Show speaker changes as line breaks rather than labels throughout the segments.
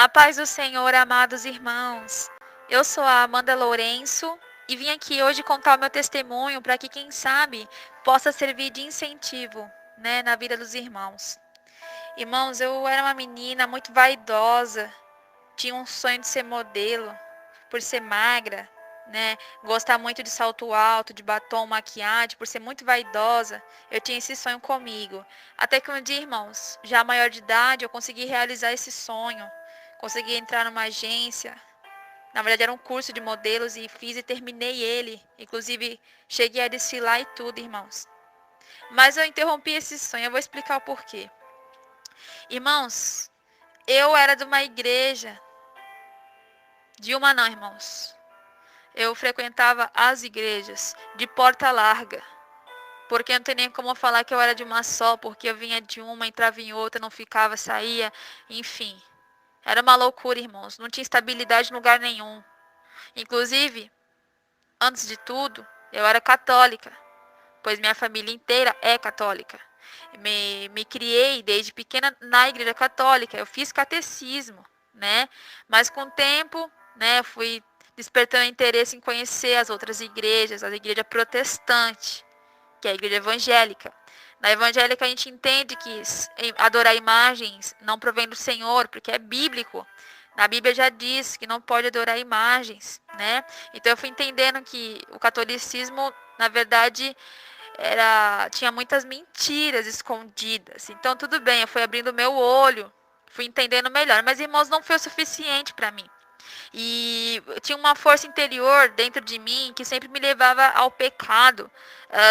A paz do Senhor, amados irmãos. Eu sou a Amanda Lourenço e vim aqui hoje contar o meu testemunho para que, quem sabe, possa servir de incentivo, na vida dos irmãos. Irmãos, eu era uma menina muito vaidosa, tinha um sonho de ser modelo, por ser magra, gostar muito de salto alto, de batom, maquiagem, por ser muito vaidosa. Eu tinha esse sonho comigo. Até que um dia, irmãos, já maior de idade, eu consegui realizar esse sonho. Consegui entrar numa agência. Na verdade, era um curso de modelos e fiz e terminei ele. Inclusive, cheguei a desfilar e tudo, irmãos. Mas eu interrompi esse sonho. Eu vou explicar o porquê. Irmãos, eu era de uma igreja. De uma não, irmãos. Eu frequentava as igrejas de porta larga. Porque não tem nem como falar que eu era de uma só. Porque eu vinha de uma, entrava em outra, não ficava, saía. Enfim. Era uma loucura, irmãos. Não tinha estabilidade em lugar nenhum. Inclusive, antes de tudo, eu era católica, pois minha família inteira é católica. Me criei desde pequena na igreja católica. Eu fiz catecismo, Mas com o tempo, fui despertando interesse em conhecer as outras igrejas, a igreja protestante, que é a igreja evangélica. Na evangélica a gente entende que adorar imagens não provém do Senhor, porque é bíblico. Na Bíblia já diz que não pode adorar imagens, Então eu fui entendendo que o catolicismo, na verdade, tinha muitas mentiras escondidas. Então tudo bem, eu fui abrindo meu olho, fui entendendo melhor. Mas, irmãos, não foi o suficiente para mim. E tinha uma força interior dentro de mim que sempre me levava ao pecado,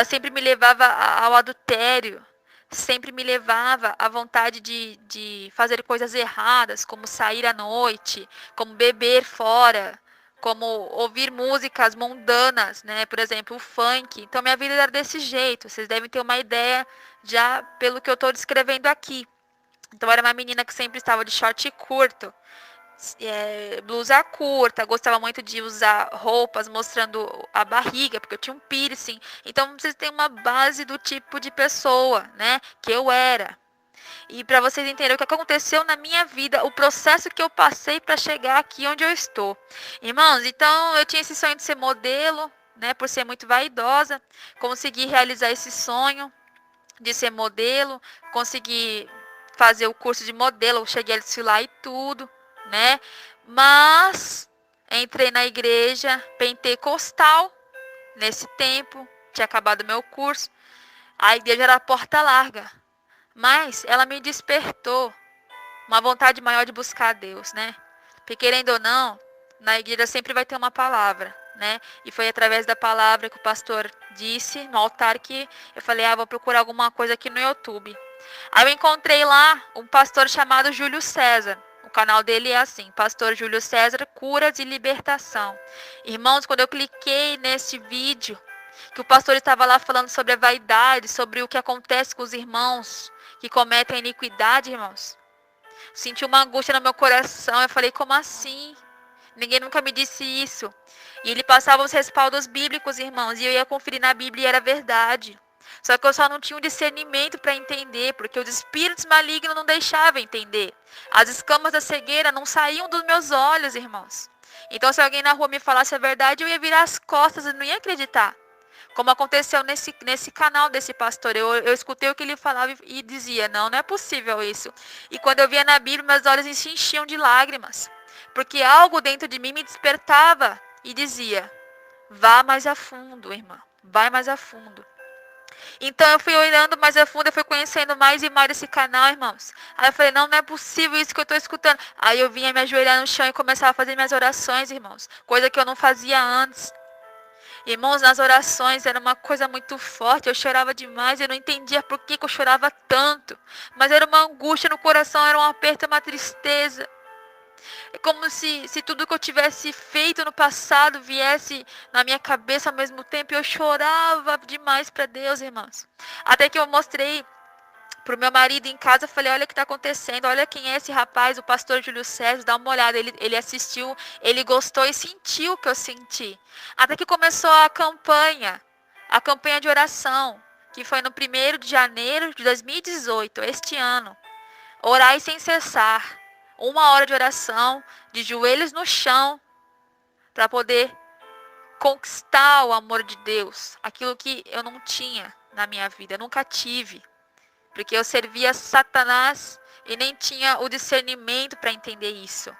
sempre me levava ao adultério, sempre me levava à vontade de fazer coisas erradas, como sair à noite, como beber fora, como ouvir músicas mundanas, Por exemplo, o funk. Então, minha vida era desse jeito. Vocês devem ter uma ideia já pelo que eu estou descrevendo aqui. Então, eu era uma menina que sempre estava de short curto, blusa curta, gostava muito de usar roupas mostrando a barriga, porque eu tinha um piercing. Então vocês têm uma base do tipo de pessoa, que eu era. E para vocês entenderem o que aconteceu na minha vida, o processo que eu passei para chegar aqui onde eu estou. Irmãos, então eu tinha esse sonho de ser modelo, por ser muito vaidosa, consegui realizar esse sonho de ser modelo, consegui fazer o curso de modelo, cheguei a desfilar e tudo, Mas entrei na igreja pentecostal nesse tempo, tinha acabado meu curso. A igreja era porta larga, mas ela me despertou uma vontade maior de buscar a Deus, Porque querendo ou não, na igreja sempre vai ter uma palavra, E foi através da palavra que o pastor disse no altar que eu falei, vou procurar alguma coisa aqui no YouTube. Aí eu encontrei lá um pastor chamado Júlio César. O canal dele é assim, Pastor Júlio César, Curas e Libertação. Irmãos, quando eu cliquei nesse vídeo, que o pastor estava lá falando sobre a vaidade, sobre o que acontece com os irmãos que cometem iniquidade, irmãos. Senti uma angústia no meu coração. Eu falei, como assim? Ninguém nunca me disse isso. E ele passava os respaldos bíblicos, irmãos, e eu ia conferir na Bíblia e era verdade. Só que eu só não tinha um discernimento para entender, porque os espíritos malignos não deixavam entender. As escamas da cegueira não saíam dos meus olhos, irmãos. Então, se alguém na rua me falasse a verdade, eu ia virar as costas e não ia acreditar. Como aconteceu nesse canal desse pastor. Eu escutei o que ele falava e dizia, não é possível isso. E quando eu via na Bíblia, meus olhos se enchiam de lágrimas. Porque algo dentro de mim me despertava e dizia, vá mais a fundo, irmã, vai mais a fundo. Então eu fui olhando mais a fundo, eu fui conhecendo mais e mais esse canal, irmãos. Aí eu falei, não é possível isso que eu estou escutando. Aí eu vinha me ajoelhar no chão e começava a fazer minhas orações, irmãos. Coisa que eu não fazia antes. Irmãos, nas orações era uma coisa muito forte, eu chorava demais, eu não entendia por que eu chorava tanto. Mas era uma angústia no coração, era um aperto, uma tristeza. É como se tudo que eu tivesse feito no passado viesse na minha cabeça ao mesmo tempo. E eu chorava demais para Deus, irmãos. Até que eu mostrei pro meu marido em casa, eu falei, olha o que está acontecendo, olha quem é esse rapaz, o pastor Júlio César, dá uma olhada. Ele assistiu, ele gostou e sentiu o que eu senti. Até que começou a campanha de oração, que foi no 1º de janeiro de 2018, este ano. Orai sem cessar. Uma hora de oração, de joelhos no chão, para poder conquistar o amor de Deus, aquilo que eu não tinha na minha vida, eu nunca tive, porque eu servia Satanás e nem tinha o discernimento para entender isso,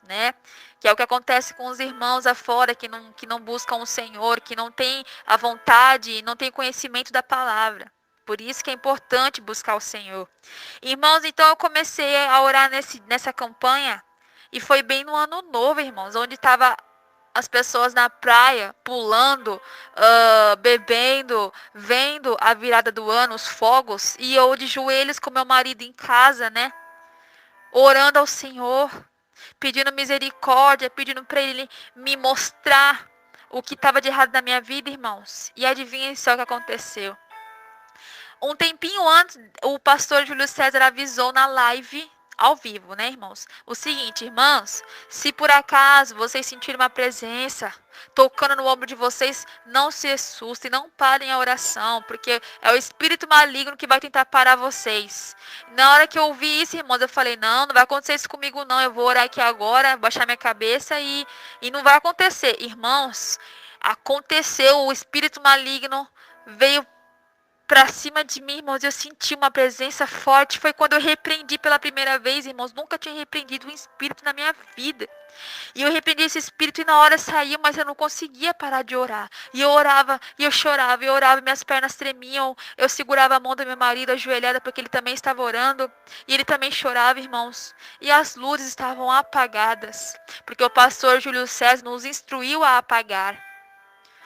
né? Que é o que acontece com os irmãos afora que não buscam o Senhor, que não tem a vontade e não tem conhecimento da palavra. Por isso que é importante buscar o Senhor. Irmãos, então eu comecei a orar nessa campanha e foi bem no ano novo, irmãos, onde estava as pessoas na praia, pulando, bebendo, vendo a virada do ano, os fogos, e eu de joelhos com meu marido em casa, né? Orando ao Senhor, pedindo misericórdia, pedindo para Ele me mostrar o que estava de errado na minha vida, irmãos. E adivinha só o que aconteceu. Um tempinho antes, o pastor Júlio César avisou na live ao vivo, né, irmãos? O seguinte, irmãs, se por acaso vocês sentirem uma presença tocando no ombro de vocês, não se assustem, não parem a oração, porque é o espírito maligno que vai tentar parar vocês. Na hora que eu ouvi isso, irmãos, eu falei, não vai acontecer isso comigo não, eu vou orar aqui agora, baixar minha cabeça e não vai acontecer. Irmãos, aconteceu, o espírito maligno veio pra cima de mim, irmãos, eu senti uma presença forte. Foi quando eu repreendi pela primeira vez, irmãos. Nunca tinha repreendido um espírito na minha vida. E eu repreendi esse espírito e na hora saiu, mas eu não conseguia parar de orar. E eu orava, e eu chorava, e eu orava, minhas pernas tremiam. Eu segurava a mão do meu marido ajoelhada, porque ele também estava orando. E ele também chorava, irmãos. E as luzes estavam apagadas, porque o pastor Júlio César nos instruiu a apagar.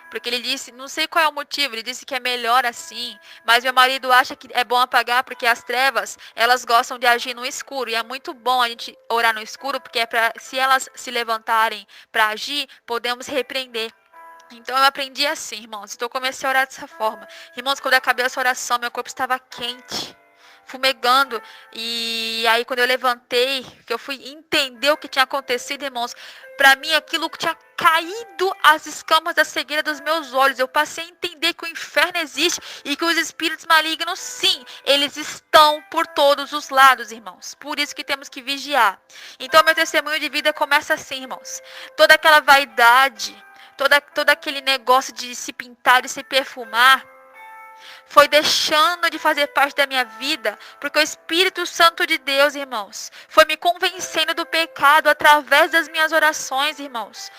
Porque ele disse, não sei qual é o motivo, ele disse que é melhor assim. Mas meu marido acha que é bom apagar porque as trevas, elas gostam de agir no escuro. E é muito bom a gente orar no escuro, porque é para, se elas se levantarem para agir, podemos repreender. Então eu aprendi assim, irmãos. Então eu comecei a orar dessa forma. Irmãos, quando eu acabei essa oração, meu corpo estava quente, fumegando. E aí quando eu levantei, que eu fui entender o que tinha acontecido, irmãos, para mim aquilo que tinha caído as escamas da cegueira dos meus olhos. Eu passei a entender que o inferno existe e que os espíritos malignos, sim, eles estão por todos os lados, irmãos. Por isso que temos que vigiar. Então meu testemunho de vida começa assim, irmãos. Toda aquela vaidade, todo aquele negócio de se pintar e se perfumar, foi deixando de fazer parte da minha vida, porque o Espírito Santo de Deus, irmãos, foi me convencendo do pecado através das minhas orações, irmãos,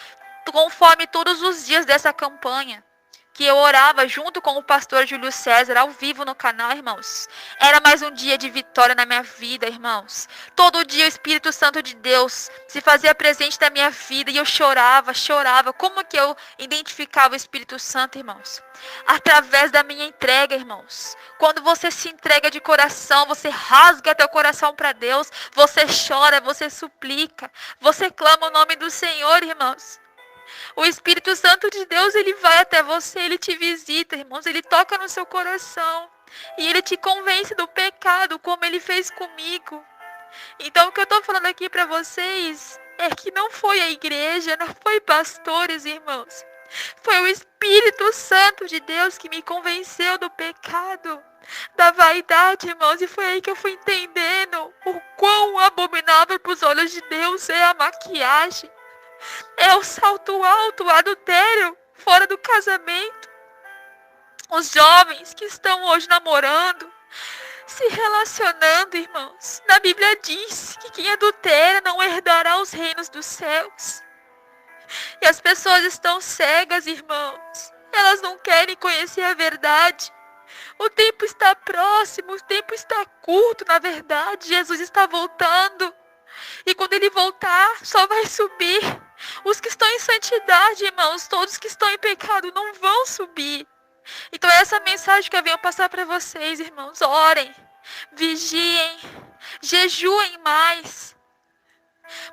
conforme todos os dias dessa campanha, que eu orava junto com o pastor Júlio César, ao vivo no canal, irmãos. Era mais um dia de vitória na minha vida, irmãos. Todo dia o Espírito Santo de Deus se fazia presente na minha vida e eu chorava. Como que eu identificava o Espírito Santo, irmãos? Através da minha entrega, irmãos. Quando você se entrega de coração, você rasga teu coração para Deus, você chora, você suplica, você clama o nome do Senhor, irmãos. O Espírito Santo de Deus, ele vai até você, ele te visita, irmãos, ele toca no seu coração e ele te convence do pecado, como ele fez comigo. Então, o que eu estou falando aqui para vocês é que não foi a igreja, não foi pastores, irmãos. Foi o Espírito Santo de Deus que me convenceu do pecado, da vaidade, irmãos, e foi aí que eu fui entendendo o quão abominável para os olhos de Deus é a maquiagem. É o salto alto, o adultério, fora do casamento. Os jovens que estão hoje namorando, se relacionando, irmãos. Na Bíblia diz que quem adultera não herdará os reinos dos céus. E as pessoas estão cegas, irmãos. Elas não querem conhecer a verdade. O tempo está próximo, o tempo está curto, na verdade. Jesus está voltando. E quando ele voltar, só vai subir os que estão em santidade, irmãos. Todos que estão em pecado não vão subir. Então é essa mensagem que eu venho passar para vocês, irmãos. Orem, vigiem, jejuem mais.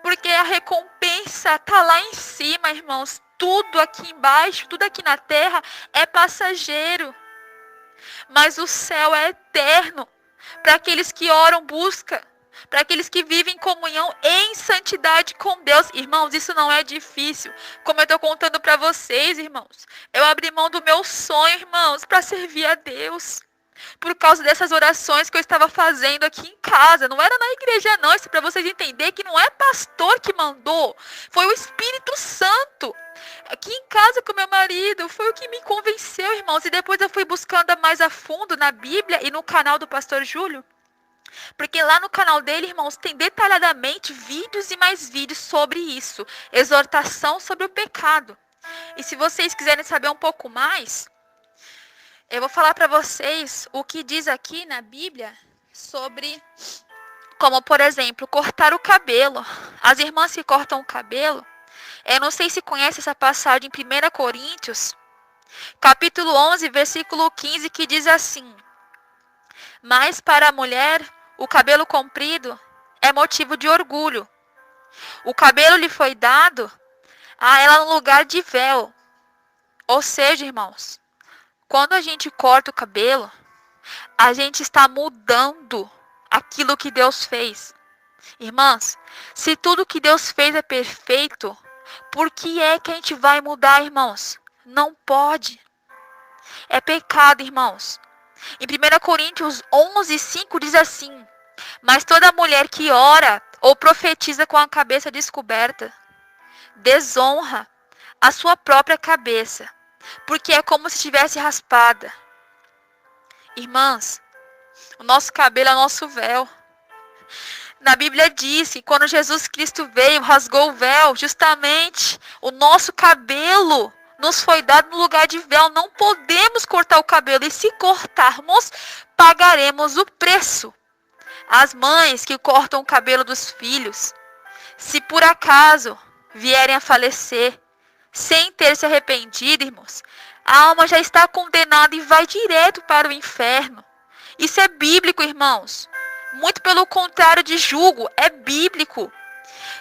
Porque a recompensa está lá em cima, irmãos. Tudo aqui embaixo, tudo aqui na terra é passageiro. Mas o céu é eterno. Para aqueles que oram, buscam. Para aqueles que vivem em comunhão em santidade com Deus. Irmãos, isso não é difícil. Como eu estou contando para vocês, irmãos. Eu abri mão do meu sonho, irmãos, para servir a Deus. por causa dessas orações que eu estava fazendo aqui em casa. Não era na igreja, não. Isso é para vocês entenderem que não é pastor que mandou. Foi o Espírito Santo. Aqui em casa com meu marido. Foi o que me convenceu, irmãos. E depois eu fui buscando mais a fundo na Bíblia e no canal do pastor Júlio. Porque lá no canal dele, irmãos, tem detalhadamente vídeos e mais vídeos sobre isso. Exortação sobre o pecado. E se vocês quiserem saber um pouco mais, eu vou falar para vocês o que diz aqui na Bíblia sobre, como por exemplo, cortar o cabelo. As irmãs que cortam o cabelo, eu não sei se conhece essa passagem em 1 Coríntios, capítulo 11, versículo 15, que diz assim: mas para a mulher, o cabelo comprido é motivo de orgulho. O cabelo lhe foi dado a ela no lugar de véu. Ou seja, irmãos, quando a gente corta o cabelo, a gente está mudando aquilo que Deus fez. Irmãs, se tudo que Deus fez é perfeito, por que é que a gente vai mudar, irmãos? Não pode. É pecado, irmãos. Em 1 Coríntios 11, 5 diz assim: mas toda mulher que ora ou profetiza com a cabeça descoberta, desonra a sua própria cabeça, porque é como se estivesse raspada. Irmãs, o nosso cabelo é o nosso véu. Na Bíblia diz que quando Jesus Cristo veio, rasgou o véu, justamente o nosso cabelo nos foi dado no lugar de véu. Não podemos cortar o cabelo, e se cortarmos, pagaremos o preço. As mães que cortam o cabelo dos filhos, se por acaso vierem a falecer, sem ter se arrependido, irmãos, a alma já está condenada e vai direto para o inferno. Isso é bíblico, irmãos. Muito pelo contrário de julgo, é bíblico.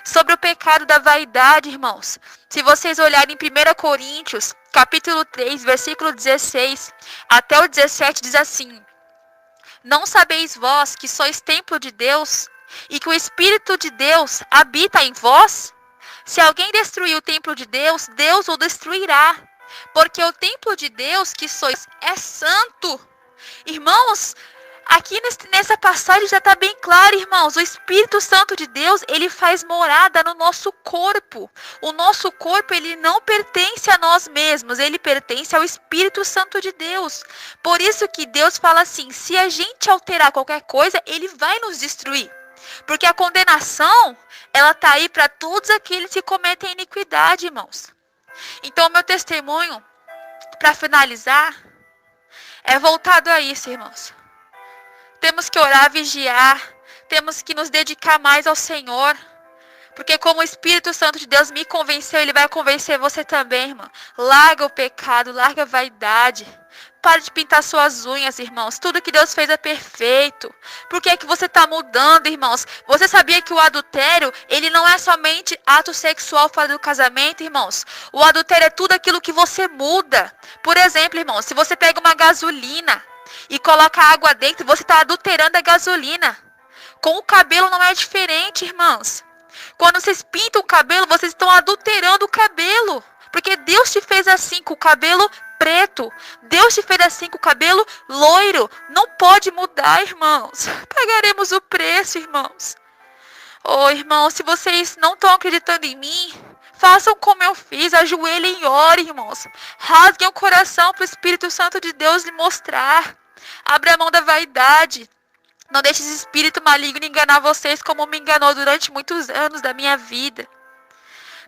Sobre o pecado da vaidade, irmãos, se vocês olharem em 1 Coríntios, capítulo 3, versículo 16 até o 17, diz assim: não sabeis vós que sois templo de Deus e que o Espírito de Deus habita em vós? Se alguém destruir o templo de Deus, Deus o destruirá. Porque o templo de Deus que sois é santo. Irmãos, aqui nessa passagem já está bem claro, irmãos. O Espírito Santo de Deus, ele faz morada no nosso corpo. O nosso corpo, ele não pertence a nós mesmos. Ele pertence ao Espírito Santo de Deus. Por isso que Deus fala assim: se a gente alterar qualquer coisa, ele vai nos destruir. Porque a condenação, ela está aí para todos aqueles que cometem iniquidade, irmãos. Então, o meu testemunho, para finalizar, é voltado a isso, irmãos. Temos que orar, vigiar, temos que nos dedicar mais ao Senhor. Porque como o Espírito Santo de Deus me convenceu, ele vai convencer você também, irmão. Larga o pecado, larga a vaidade. Pare de pintar suas unhas, irmãos. Tudo que Deus fez é perfeito. Por que é que você está mudando, irmãos? Você sabia que o adultério, ele não é somente ato sexual fora do casamento, irmãos? O adultério é tudo aquilo que você muda. Por exemplo, irmãos, se você pega uma gasolina e coloca água dentro, você está adulterando a gasolina. Com o cabelo não é diferente, irmãos. Quando vocês pintam o cabelo, vocês estão adulterando o cabelo. Porque Deus te fez assim, com o cabelo preto. Deus te fez assim, com o cabelo loiro. Não pode mudar, irmãos. Pagaremos o preço, irmãos. Oh, irmãos, se vocês não estão acreditando em mim, façam como eu fiz. Ajoelhem e orem, irmãos. Rasguem o coração para o Espírito Santo de Deus lhe mostrar. Abra a mão da vaidade. Não deixe esse espírito maligno enganar vocês como me enganou durante muitos anos da minha vida.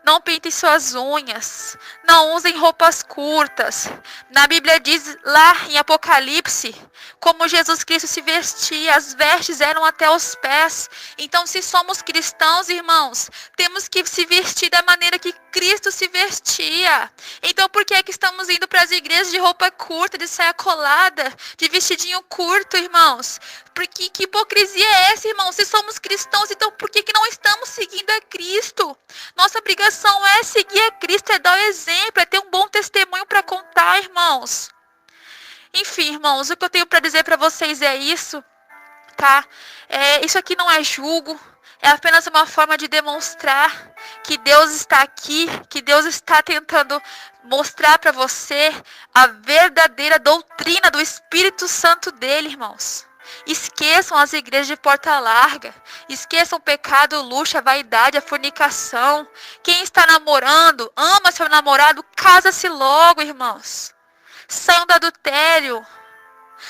Não pintem suas unhas. Não usem roupas curtas. Na Bíblia diz lá em Apocalipse, como Jesus Cristo se vestia, as vestes eram até os pés. Então, se somos cristãos, irmãos, temos que se vestir da maneira que Cristo se vestia. Então, por que é que estamos indo para as igrejas de roupa curta, de saia colada, de vestidinho curto, irmãos? Porque que hipocrisia é essa, irmãos? Se somos cristãos, então por que não estamos seguindo a Cristo? Nossa obrigação é seguir a Cristo, é dar o exemplo, é ter um bom testemunho para contar, irmãos. Enfim, irmãos, o que eu tenho para dizer para vocês é isso, tá? Isso aqui não é julgo, É apenas uma forma de demonstrar que Deus está aqui, que Deus está tentando mostrar para você a verdadeira doutrina do Espírito Santo dele, irmãos. Esqueçam as igrejas de porta larga. Esqueçam o pecado, o luxo, a vaidade, a fornicação. Quem está namorando, ama seu namorado, casa-se logo, irmãos. Saiam do adultério.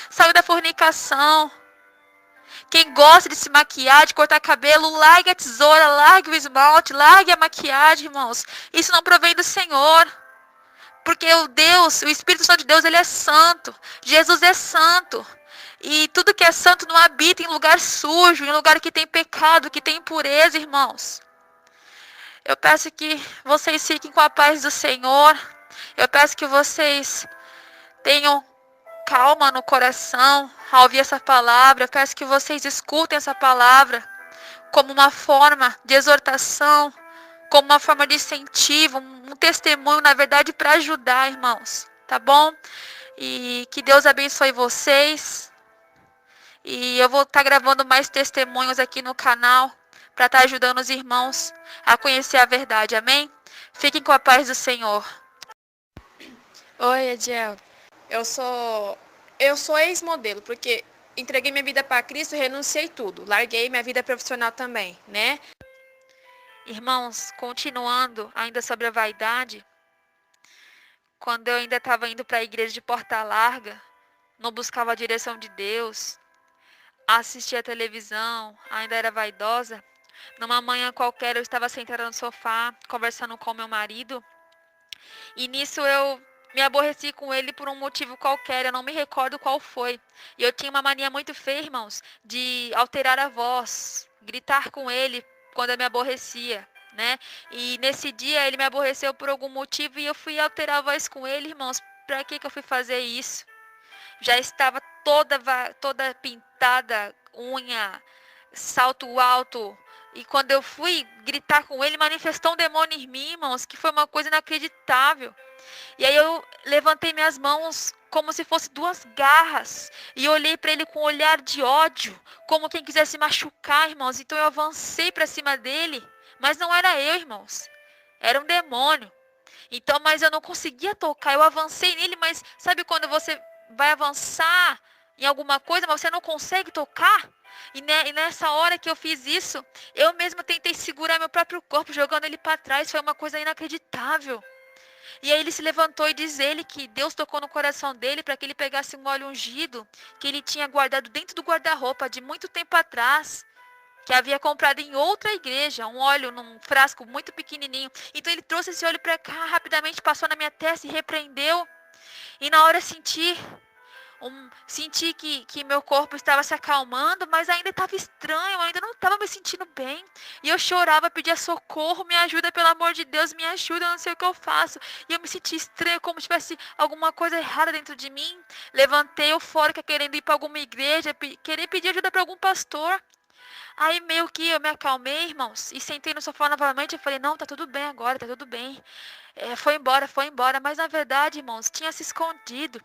Saiam da fornicação. Quem gosta de se maquiar, de cortar cabelo, largue a tesoura, largue o esmalte, largue a maquiagem, irmãos. Isso não provém do Senhor. Porque o Espírito Santo de Deus, ele é santo. Jesus é santo. E tudo que é santo não habita em lugar sujo, em lugar que tem pecado, que tem impureza, irmãos. Eu peço que vocês fiquem com a paz do Senhor. Eu peço que vocês tenham calma no coração ao ouvir essa palavra. Eu peço que vocês escutem essa palavra como uma forma de exortação, como uma forma de incentivo, um testemunho, na verdade, para ajudar, irmãos. Tá bom? E que Deus abençoe vocês. E eu vou estar gravando mais testemunhos aqui no canal para estar ajudando os irmãos a conhecer a verdade. Amém? Fiquem com a paz do Senhor.
Oi, Ediel. Eu sou ex-modelo, porque entreguei minha vida para Cristo e renunciei tudo. Larguei minha vida profissional também, né?
Irmãos, continuando ainda sobre a vaidade, quando eu ainda estava indo para a igreja de porta larga, não buscava a direção de Deus, assistia a televisão, ainda era vaidosa. Numa manhã qualquer, eu estava sentada no sofá, conversando com meu marido, e nisso eu me aborreci com ele por um motivo qualquer, eu não me recordo qual foi. E eu tinha uma mania muito feia, irmãos, de alterar a voz, gritar com ele quando eu me aborrecia, né? E nesse dia ele me aborreceu por algum motivo e eu fui alterar a voz com ele, irmãos. Para que eu fui fazer isso? Já estava toda pintada, unha, salto alto. E quando eu fui gritar com ele, manifestou um demônio em mim, irmãos, que foi uma coisa inacreditável. E aí eu levantei minhas mãos como se fosse duas garras e olhei para ele com um olhar de ódio, como quem quisesse machucar, irmãos. Então eu avancei para cima dele, mas não era eu, irmãos. Era um demônio. Então, mas eu não conseguia tocar. Eu avancei nele, mas sabe quando você vai avançar em alguma coisa, mas você não consegue tocar? E nessa hora que eu fiz isso, eu mesma tentei segurar meu próprio corpo, jogando ele para trás. Foi uma coisa inacreditável. E aí ele se levantou e diz ele que Deus tocou no coração dele para que ele pegasse um óleo ungido que ele tinha guardado dentro do guarda-roupa de muito tempo atrás, que havia comprado em outra igreja, um óleo num frasco muito pequenininho. Então ele trouxe esse óleo para cá, rapidamente passou na minha testa e repreendeu. E na hora senti que meu corpo estava se acalmando, mas ainda estava estranho, eu ainda não estava me sentindo bem. E eu chorava, pedia socorro, me ajuda, pelo amor de Deus, me ajuda, eu não sei o que eu faço. E eu me senti estranho, como se tivesse alguma coisa errada dentro de mim. Levantei eufórica, querendo ir para alguma igreja, querer pedir ajuda para algum pastor. Aí meio que eu me acalmei, irmãos, e sentei no sofá novamente. Eu falei, não, tá tudo bem agora, tá tudo bem. Foi embora. Mas na verdade, irmãos, tinha se escondido.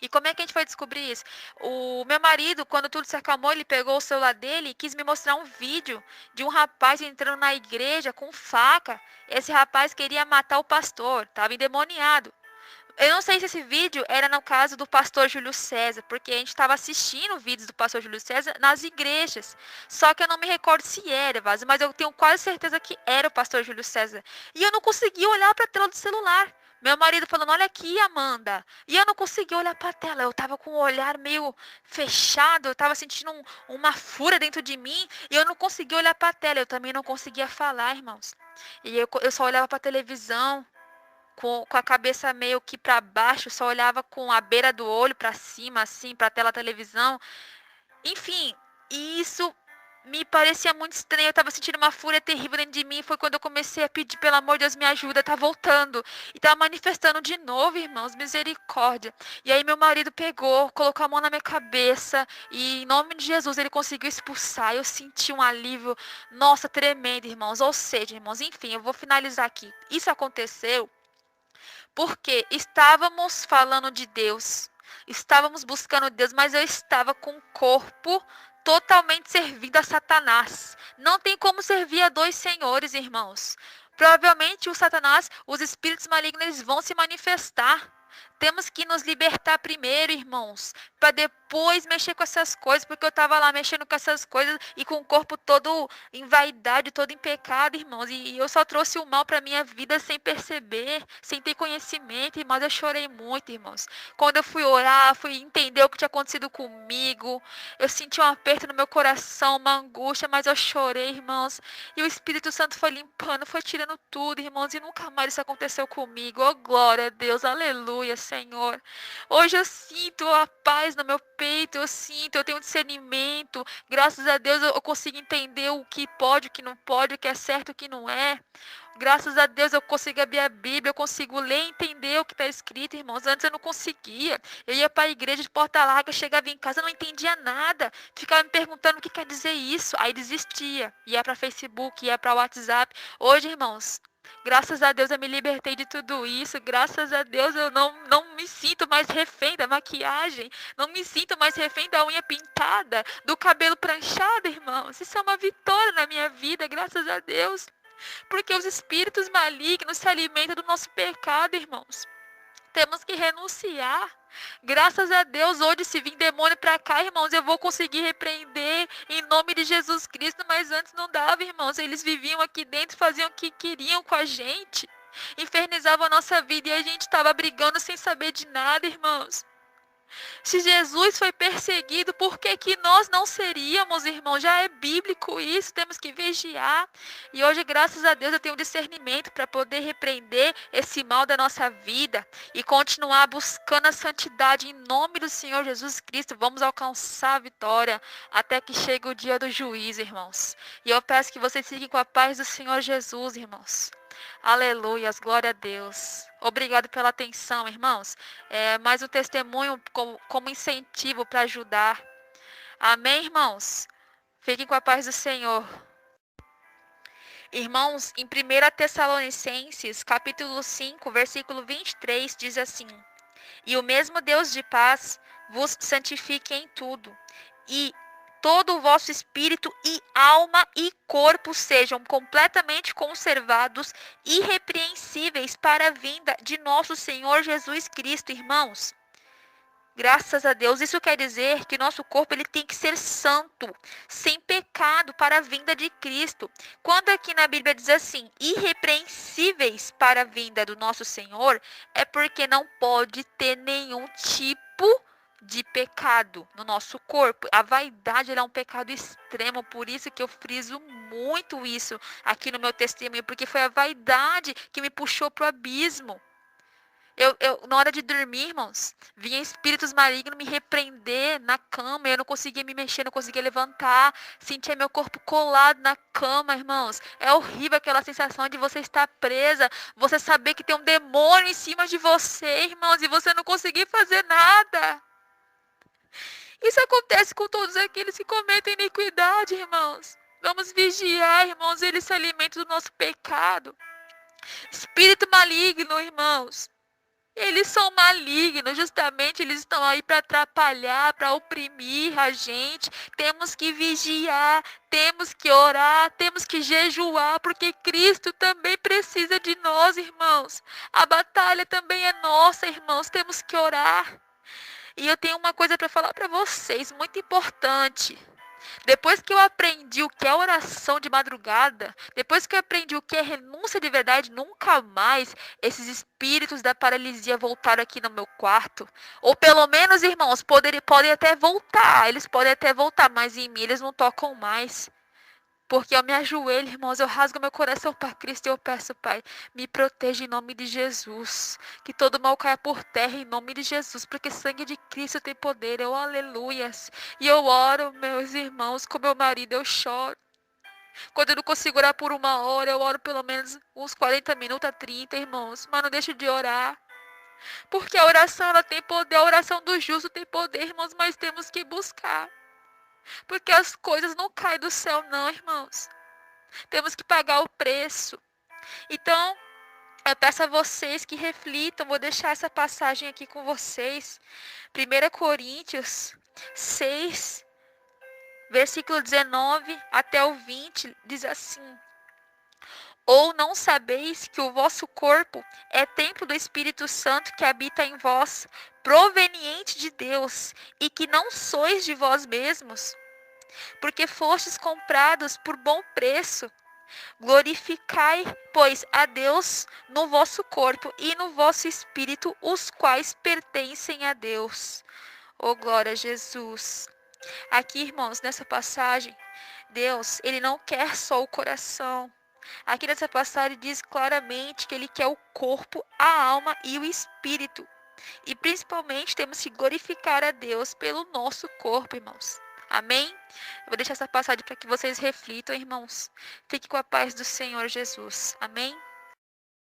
E como é que a gente foi descobrir isso? O meu marido, quando tudo se acalmou, ele pegou o celular dele e quis me mostrar um vídeo de um rapaz entrando na igreja com faca. Esse rapaz queria matar o pastor, estava endemoniado. Eu não sei se esse vídeo era no caso do pastor Júlio César, porque a gente estava assistindo vídeos do pastor Júlio César nas igrejas. Só que eu não me recordo se era, mas eu tenho quase certeza que era o pastor Júlio César. E eu não conseguia olhar para a tela do celular. Meu marido falando, olha aqui, Amanda. E eu não conseguia olhar para a tela. Eu estava com o olhar meio fechado. Eu estava sentindo uma fúria dentro de mim. E eu não conseguia olhar para a tela. Eu também não conseguia falar, irmãos. E eu só olhava para a televisão com a cabeça meio que para baixo. Só olhava com a beira do olho para cima, assim, para a tela da televisão. Enfim, isso me parecia muito estranho. Eu estava sentindo uma fúria terrível dentro de mim. Foi quando eu comecei a pedir, pelo amor de Deus, me ajuda. Tá voltando. E tá manifestando de novo, irmãos. Misericórdia. E aí meu marido pegou, colocou a mão na minha cabeça. E em nome de Jesus ele conseguiu expulsar. Eu senti um alívio, nossa, tremendo, irmãos. Ou seja, irmãos, enfim, eu vou finalizar aqui. Isso aconteceu porque estávamos falando de Deus. Estávamos buscando Deus, mas eu estava com o corpo totalmente servindo a Satanás. Não tem como servir a dois senhores, irmãos. Provavelmente o Satanás, os espíritos malignos, eles vão se manifestar. Temos que nos libertar primeiro, irmãos, para depois mexer com essas coisas, porque eu estava lá mexendo com essas coisas e com o corpo todo em vaidade, todo em pecado, irmãos, e eu só trouxe o mal para minha vida sem perceber, sem ter conhecimento, irmãos, eu chorei muito, irmãos. Quando eu fui orar, fui entender o que tinha acontecido comigo, eu senti um aperto no meu coração, uma angústia, mas eu chorei, irmãos, e o Espírito Santo foi limpando, foi tirando tudo, irmãos, e nunca mais isso aconteceu comigo. Oh, glória a Deus, aleluia, Senhor. Hoje eu sinto a paz no meu peito, eu tenho discernimento. Graças a Deus eu consigo entender o que pode, o que não pode, o que é certo, o que não é. Graças a Deus eu consigo abrir a Bíblia, eu consigo ler e entender o que está escrito, irmãos. Antes eu não conseguia. Eu ia para a igreja de porta larga, chegava em casa, eu não entendia nada. Ficava me perguntando o que quer dizer isso. Aí desistia. Ia para Facebook, ia para WhatsApp. Hoje, irmãos, graças a Deus eu me libertei de tudo isso. Graças a Deus eu não me sinto mais refém da maquiagem. Não me sinto mais refém da unha pintada, do cabelo pranchado, irmãos. Isso é uma vitória na minha vida, graças a Deus. Porque os espíritos malignos se alimentam do nosso pecado, irmãos. Temos que renunciar. Graças a Deus, hoje se vir demônio para cá, irmãos, eu vou conseguir repreender em nome de Jesus Cristo, mas antes não dava, irmãos. Eles viviam aqui dentro, faziam o que queriam com a gente, infernizavam a nossa vida e a gente estava brigando sem saber de nada, irmãos. Se Jesus foi perseguido, por que que nós não seríamos, irmãos? Já é bíblico isso, temos que vigiar. E hoje, graças a Deus, eu tenho discernimento para poder repreender esse mal da nossa vida e continuar buscando a santidade em nome do Senhor Jesus Cristo. Vamos alcançar a vitória até que chegue o dia do juízo, irmãos. E eu peço que vocês fiquem com a paz do Senhor Jesus, irmãos. Aleluias, glória a Deus. Obrigado pela atenção, irmãos. Mais um testemunho como incentivo para ajudar. Amém, irmãos? Fiquem com a paz do Senhor. Irmãos, em 1 Tessalonicenses, capítulo 5, versículo 23, diz assim: E o mesmo Deus de paz vos santifique em tudo, e todo o vosso espírito e alma e corpo sejam completamente conservados, irrepreensíveis para a vinda de nosso Senhor Jesus Cristo, irmãos. Graças a Deus, isso quer dizer que nosso corpo ele tem que ser santo, sem pecado para a vinda de Cristo. Quando aqui na Bíblia diz assim, irrepreensíveis para a vinda do nosso Senhor, é porque não pode ter nenhum tipo de pecado no nosso corpo. A vaidade é um pecado extremo, por isso que eu friso muito isso aqui no meu testemunho, porque foi a vaidade que me puxou para o abismo. Na hora de dormir, irmãos, vinha espíritos malignos me repreender na cama, eu não conseguia me mexer, não conseguia levantar, sentia meu corpo colado na cama, irmãos. É horrível aquela sensação de você estar presa, você saber que tem um demônio em cima de você, irmãos, e você não conseguir fazer nada. Isso acontece com todos aqueles que cometem iniquidade, irmãos. Vamos vigiar, irmãos, eles se alimentam do nosso pecado. Espírito maligno, irmãos. Eles são malignos, justamente eles estão aí para atrapalhar, para oprimir a gente. Temos que vigiar, temos que orar, temos que jejuar, porque Cristo também precisa de nós, irmãos. A batalha também é nossa, irmãos, temos que orar. E eu tenho uma coisa para falar para vocês, muito importante. Depois que eu aprendi o que é oração de madrugada, depois que eu aprendi o que é renúncia de verdade, nunca mais esses espíritos da paralisia voltaram aqui no meu quarto. Ou pelo menos, irmãos, podem até voltar, eles podem até voltar, mas em mim eles não tocam mais. Porque eu me ajoelho, irmãos, eu rasgo meu coração para Cristo e eu peço, Pai, me proteja em nome de Jesus. Que todo mal caia por terra em nome de Jesus, porque sangue de Cristo tem poder, eu aleluias. E eu oro, meus irmãos, com meu marido eu choro. Quando eu não consigo orar por 1 hora, eu oro pelo menos uns 40 minutos a 30, irmãos. Mas não deixo de orar. Porque a oração, ela tem poder, a oração do justo tem poder, irmãos, mas temos que buscar. Porque as coisas não caem do céu, não, irmãos. Temos que pagar o preço. Então, eu peço a vocês que reflitam. Vou deixar essa passagem aqui com vocês. 1 Coríntios 6, Versículo 19 até o 20 diz assim: ou não sabeis que o vosso corpo é templo do Espírito Santo que habita em vós, proveniente de Deus, e que não sois de vós mesmos? Porque fostes comprados por bom preço. Glorificai, pois, a Deus no vosso corpo e no vosso espírito, os quais pertencem a Deus. Oh, glória a Jesus. Aqui, irmãos, nessa passagem, Deus, ele não quer só o coração. Aqui nessa passagem diz claramente que ele quer o corpo, a alma e o espírito. E principalmente temos que glorificar a Deus pelo nosso corpo, irmãos. Amém? Eu vou deixar essa passagem para que vocês reflitam, irmãos. Fique com a paz do Senhor Jesus. Amém?